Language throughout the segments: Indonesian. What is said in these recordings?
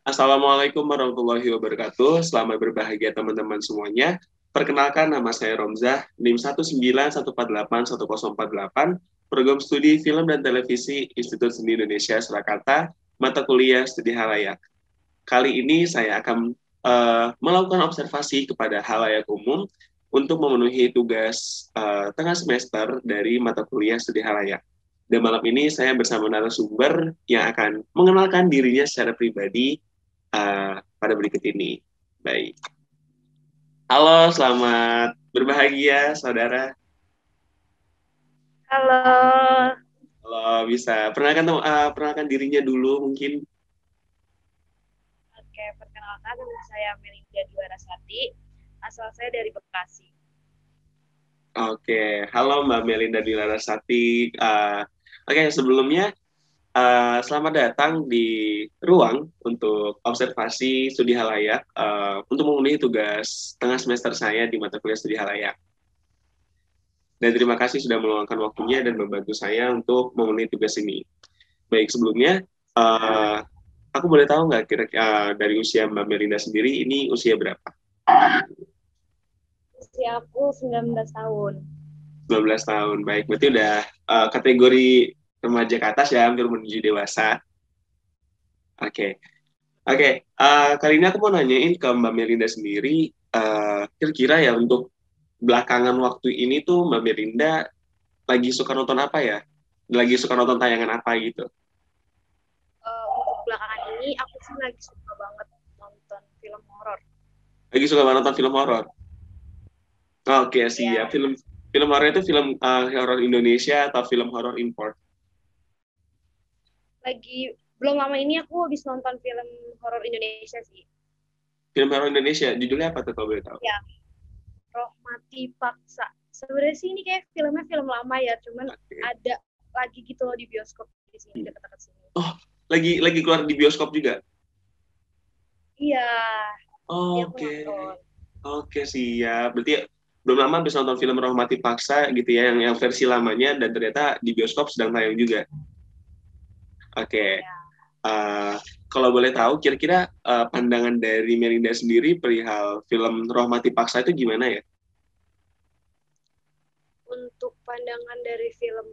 Assalamualaikum warahmatullahi wabarakatuh. Selamat berbahagia teman-teman semuanya. Perkenalkan, nama saya Romzah, NIM 191481048, Program Studi Film dan Televisi Institut Seni Indonesia Surakarta, mata kuliah Studi Halayak. Kali ini saya akan melakukan observasi kepada halayak umum untuk memenuhi tugas tengah semester dari mata kuliah Studi Halayak. Dan malam ini saya bersama narasumber yang akan mengenalkan dirinya secara pribadi pada berikut ini. Baik. Halo, selamat berbahagia, saudara. Halo, Halo, bisa perkenalkan dirinya dulu mungkin. oke, perkenalkan nama saya Melinda Dwiarasati, asal saya dari Bekasi. Oke, halo Mbak Melinda Dilarasati. Oke, sebelumnya selamat datang di ruang untuk observasi studi halayak untuk memenuhi tugas tengah semester saya di mata kuliah studi halayak. Dan terima kasih sudah meluangkan waktunya dan membantu saya untuk memenuhi tugas ini. Baik, sebelumnya aku boleh tahu nggak kira-kira dari usia Mbak Melinda sendiri ini usia berapa? Usia aku 19 tahun. 19 tahun, baik. Berarti udah kategori remaja ke atas ya, hampir menuju dewasa. Oke, oke. Kali ini aku mau nanyain ke Mbak Melinda sendiri, kira-kira ya untuk belakangan waktu ini tuh Mbak Melinda lagi suka nonton apa ya? Lagi suka nonton tayangan apa gitu? Untuk belakangan ini, aku sih lagi suka banget nonton film horor. Lagi suka banget nonton film horor? Oke, siap. Ya, Film film horor itu film horor Indonesia atau film horor import? belum lama ini aku habis nonton film horor Indonesia sih. Film horor Indonesia, judulnya apa tuh kalau boleh tahu? Ya, Roh Mati Paksa. Sebenarnya sih ini kayak filmnya film lama ya, cuman Oke. ada lagi gitu loh di bioskop di sini dekat-dekat sini. Oh, lagi keluar di bioskop juga? Iya, jadi aku Oke. nonton. Oke, siap. Berarti belum lama bisa nonton film Rohmati Paksa gitu ya, yang versi lamanya dan ternyata di bioskop sedang tayang juga. Oke. Ya. Kalau boleh tahu, kira-kira pandangan dari Melinda sendiri perihal film Rohmati Paksa itu gimana ya? Untuk pandangan dari film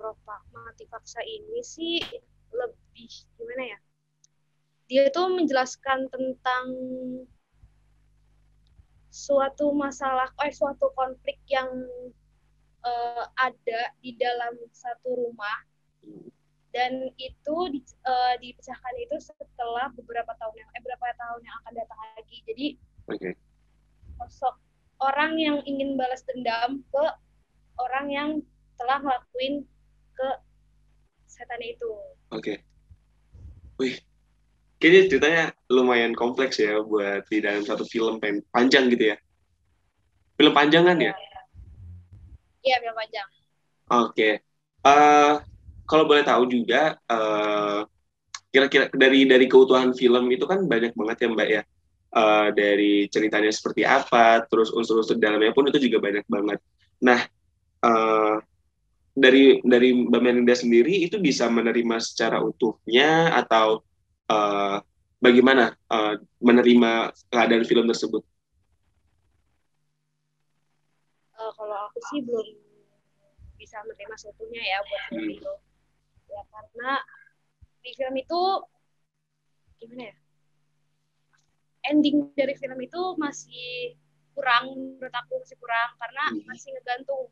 Mati Paksa ini sih lebih gimana ya? Dia tuh menjelaskan tentang suatu konflik yang ada di dalam satu rumah, dan itu dipecahkan itu setelah berapa tahun yang akan datang lagi. Jadi Oke. sosok orang yang ingin balas dendam ke orang yang telah ngelakuin ke setan itu. Oke. Wih, kayaknya ceritanya lumayan kompleks ya buat di dalam satu film panjang gitu ya. Film panjang kan ya? Ya, iya film panjang. Oke. Eh, Kalau boleh tahu juga, kira-kira dari keutuhan film itu kan banyak banget ya Mbak ya. Dari ceritanya seperti apa, terus unsur-unsur dalamnya pun itu juga banyak banget. Nah, eh, dari Mbak Melinda sendiri itu bisa menerima secara utuhnya atau eh, bagaimana menerima keadaan film tersebut? Kalau aku sih belum bisa menerima seutuhnya ya buat film Hmm. itu. Ya karena di film itu gimana ya? Ending dari film itu masih kurang, menurut aku masih kurang karena masih ngegantung.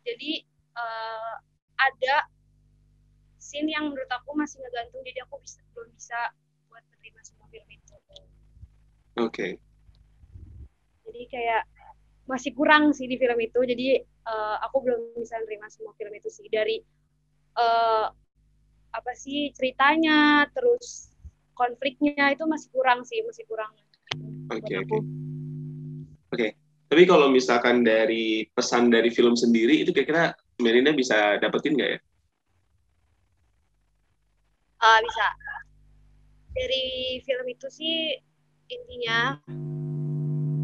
Jadi ada scene yang menurut aku masih ngegantung, jadi aku belum bisa buat menerima semua film itu. Oke. Jadi kayak masih kurang sih di film itu. Jadi aku belum bisa menerima semua film itu sih, dari uh, apa sih ceritanya, terus konfliknya itu masih kurang sih, masih kurang buat Oke, aku. oke. Oke. Tapi kalau misalkan dari pesan dari film sendiri itu kira-kira Melinda bisa dapetin nggak ya? Bisa dari film itu sih intinya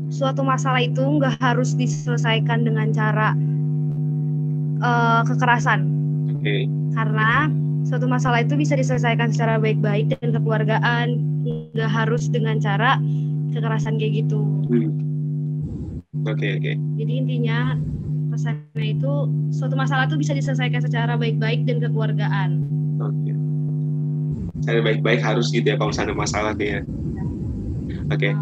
suatu masalah itu nggak harus diselesaikan dengan cara kekerasan. Oke. Karena suatu masalah itu bisa diselesaikan secara baik-baik dan kekeluargaan. nggak harus dengan cara kekerasan kayak gitu. Oke. Jadi intinya pesannya itu suatu masalah itu bisa diselesaikan secara baik-baik dan kekeluargaan. Oke. Cara baik-baik harus gitu ya kalau misalnya ada masalah tuh ya. Oke.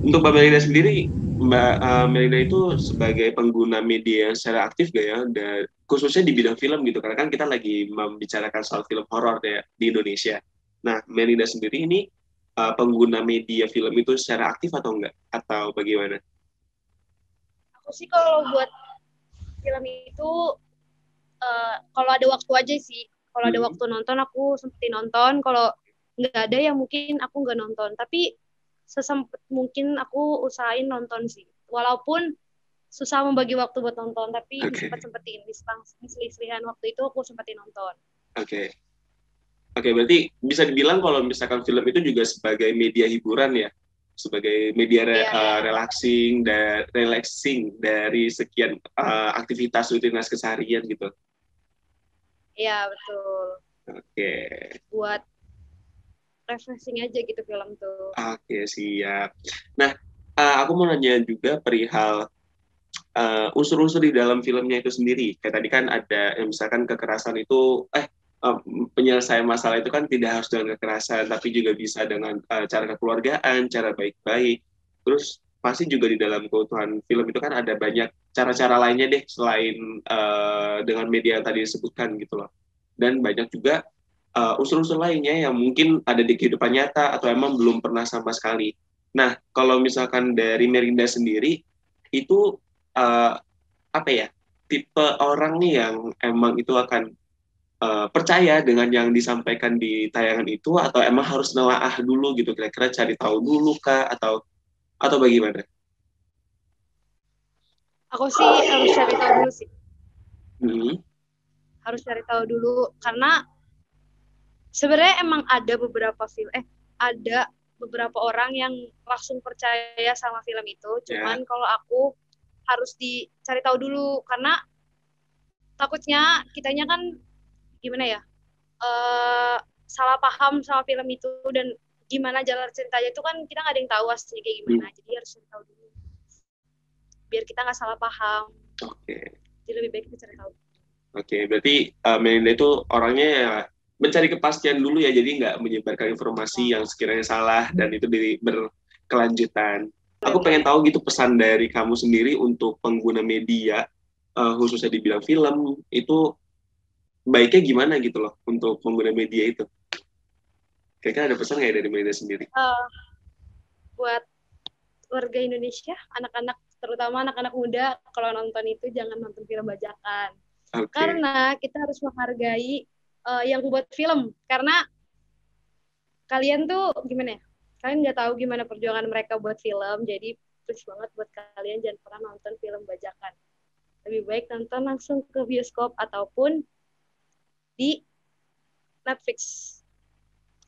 Untuk Mbak Melinda sendiri, Mbak Melinda itu sebagai pengguna media yang secara aktif gak ya, dan khususnya di bidang film gitu, karena kan kita lagi membicarakan soal film horor ya di Indonesia. Nah, Melinda sendiri ini pengguna media film itu secara aktif atau enggak? Atau bagaimana? Aku sih kalau buat film itu kalau ada waktu aja sih. Kalau ada waktu nonton aku sempetin nonton. Kalau nggak ada ya mungkin aku nggak nonton. Tapi sesempet mungkin aku usahain nonton sih. Walaupun susah membagi waktu buat nonton, tapi disempet-sempetin di selisih waktu itu aku sempetin nonton. Oke, berarti bisa dibilang kalau misalkan film itu juga sebagai media hiburan ya, sebagai media relaxing dari sekian aktivitas rutinitas keseharian gitu. Iya, betul. Oke. Buat refreshing aja gitu film tuh. Oke, siap. Nah, aku mau nanya juga perihal unsur-unsur di dalam filmnya itu sendiri. Kayak tadi kan ada misalkan kekerasan itu, penyelesaian masalah itu kan tidak harus dengan kekerasan, tapi juga bisa dengan cara kekeluargaan, cara baik-baik. Terus pasti juga di dalam keutuhan film itu kan ada banyak cara-cara lainnya deh selain dengan media yang tadi disebutkan gitu loh. Dan banyak juga unsur-unsur lainnya yang mungkin ada di kehidupan nyata atau emang belum pernah sama sekali. Nah, kalau misalkan dari Melinda sendiri, itu apa ya, tipe orang nih yang emang itu akan percaya dengan yang disampaikan di tayangan itu, atau emang harus nelaah dulu gitu, kira-kira cari tahu dulu kah, atau bagaimana? Aku sih harus cari tahu dulu sih. Harus cari tahu dulu karena sebenarnya emang ada beberapa orang yang langsung percaya sama film itu. Cuman kalau aku harus dicari tahu dulu karena takutnya kitanya kan gimana ya, salah paham sama film itu dan gimana jalan ceritanya itu kan kita nggak ada yang tahu aslinya kayak gimana. Jadi harus cari tahu dulu biar kita nggak salah paham. Jadi lebih baik kita cari tahu. Berarti Melinda itu orangnya ya mencari kepastian dulu ya, jadi nggak menyebarkan informasi yang sekiranya salah dan itu berkelanjutan. Aku pengen tahu gitu pesan dari kamu sendiri untuk pengguna media, khususnya di bidang film, itu baiknya gimana gitu loh untuk pengguna media itu. Kayaknya ada pesan nggak dari Melinda sendiri? Buat warga Indonesia, anak-anak, terutama anak-anak muda, kalau nonton itu jangan nonton film bajakan. Karena kita harus menghargai yang buat film. Karena kalian tuh gimana ya? Kalian nggak tahu gimana perjuangan mereka buat film. Jadi please banget buat kalian jangan pernah nonton film bajakan. Lebih baik nonton langsung ke bioskop ataupun di Netflix.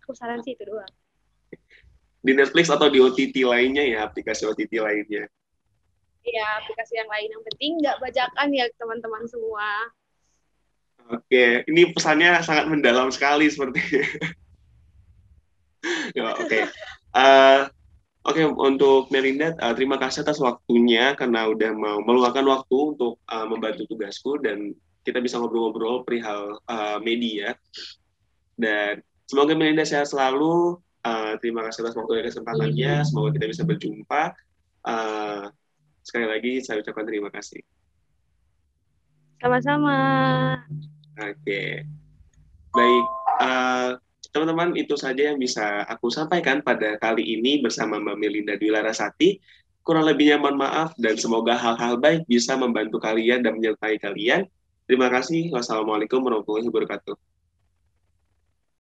Aku saran sih itu doang. Di Netflix atau di OTT lainnya ya, aplikasi OTT lainnya. Iya, aplikasi yang lain. Yang penting nggak bajakan ya teman-teman semua. Oke, ini pesannya sangat mendalam sekali sepertinya. Oke, untuk Melinda, terima kasih atas waktunya karena udah mau meluangkan waktu untuk membantu tugasku dan kita bisa ngobrol-ngobrol perihal media. Dan semoga Melinda sehat selalu. Terima kasih atas waktu dan kesempatannya. Semoga kita bisa berjumpa. Sekali lagi saya ucapkan terima kasih. Sama-sama. Oke. Baik, teman-teman, itu saja yang bisa aku sampaikan pada kali ini bersama Mbak Melinda Dwi Larasati. Kurang lebihnya mohon maaf dan semoga hal-hal baik bisa membantu kalian dan menyertai kalian. Terima kasih. Wassalamualaikum warahmatullahi wabarakatuh.